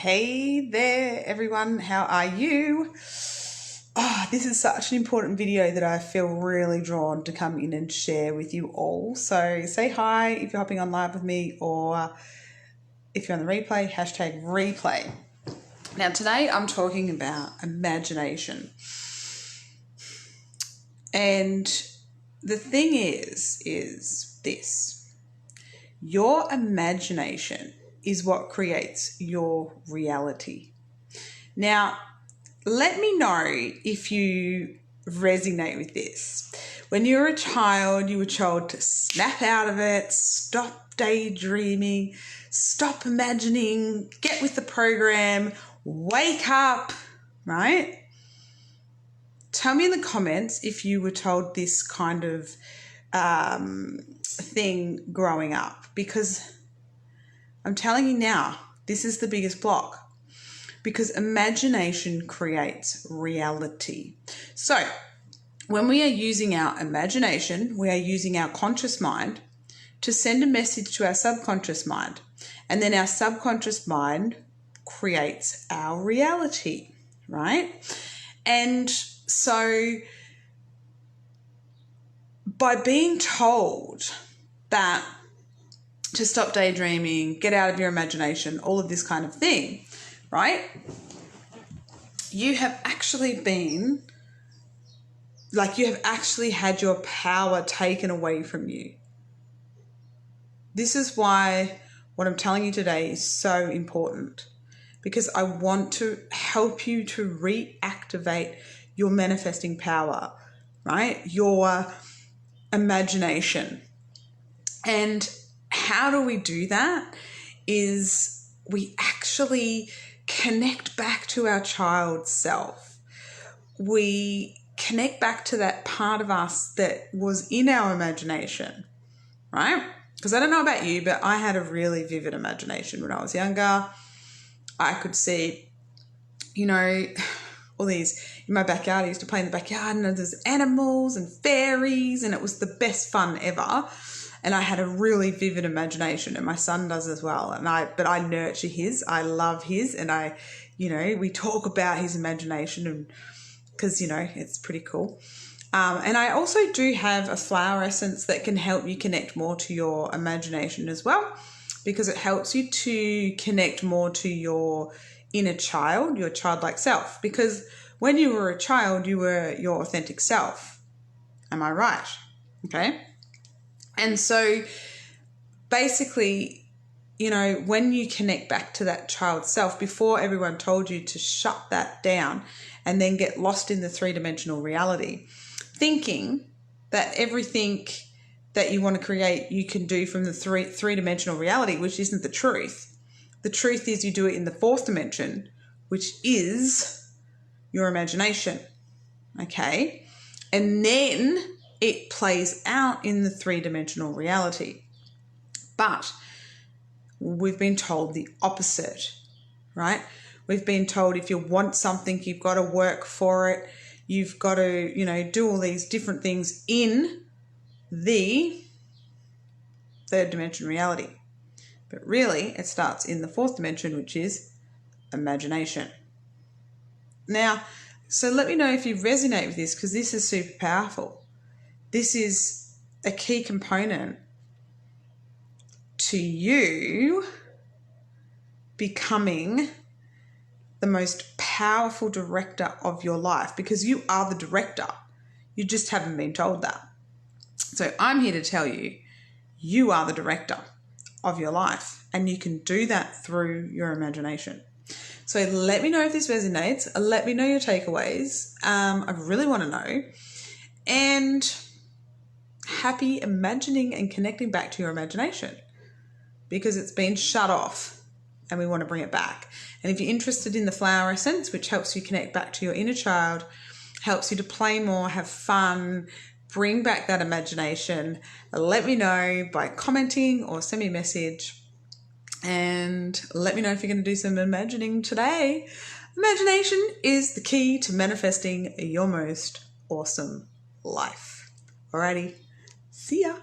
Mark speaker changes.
Speaker 1: Hey there, everyone. How are you? This is such an important video that I feel really drawn to come in and share with you all. So say hi if you're hopping on live with me, or if you're on the replay, hashtag replay. Now today I'm talking about imagination. And the thing is this. Your imagination is what creates your reality. Now, let me know if you resonate with this. When you were a child, you were told to snap out of it, stop daydreaming, stop imagining, get with the program, wake up, right? Tell me in the comments if you were told this kind of thing growing up, because I'm telling you now, this is the biggest block. Because imagination creates reality. So when we are using our imagination, we are using our conscious mind to send a message to our subconscious mind. And then our subconscious mind creates our reality, right? And so by being told that to stop daydreaming, get out of your imagination, all of this kind of thing, right? You have actually had your power taken away from you. This is why what I'm telling you today is so important, because I want to help you to reactivate your manifesting power, right? Your imagination. And how do we do that? Is we actually connect back to our child self. We connect back to that part of us that was in our imagination, right? Because I don't know about you, but I had a really vivid imagination when I was younger. I could see, all these in my backyard. I used to play in the backyard, and there's animals and fairies, and it was the best fun ever. And I had a really vivid imagination, and my son does as well. But I nurture his, I love his, and we talk about his imagination, and because, it's pretty cool. And I also do have a flower essence that can help you connect more to your imagination as well, because it helps you to connect more to your inner child, your childlike self. Because when you were a child, you were your authentic self. Am I right? Okay. And so basically, when you connect back to that child self, before everyone told you to shut that down and then get lost in the three-dimensional reality, thinking that everything that you want to create you can do from the three-dimensional reality, which isn't the truth. The truth is you do it in the fourth dimension, which is your imagination, okay? And then it plays out in the three-dimensional reality. But we've been told the opposite, right? We've been told if you want something, you've got to work for it. You've got to, do all these different things in the third dimension reality. But really, it starts in the fourth dimension, which is imagination. Now, so let me know if you resonate with this, because this is super powerful. This is a key component to you becoming the most powerful director of your life, because you are the director. You just haven't been told that. So I'm here to tell you, you are the director of your life, and you can do that through your imagination. So let me know if this resonates. Let me know your takeaways. I really want to know. And happy imagining and connecting back to your imagination, because it's been shut off and we want to bring it back. And if you're interested in the flower essence, which helps you connect back to your inner child, helps you to play more, have fun, bring back that imagination, let me know by commenting or send me a message. And let me know if you're going to do some imagining today. Imagination is the key to manifesting your most awesome life. Alrighty, see ya.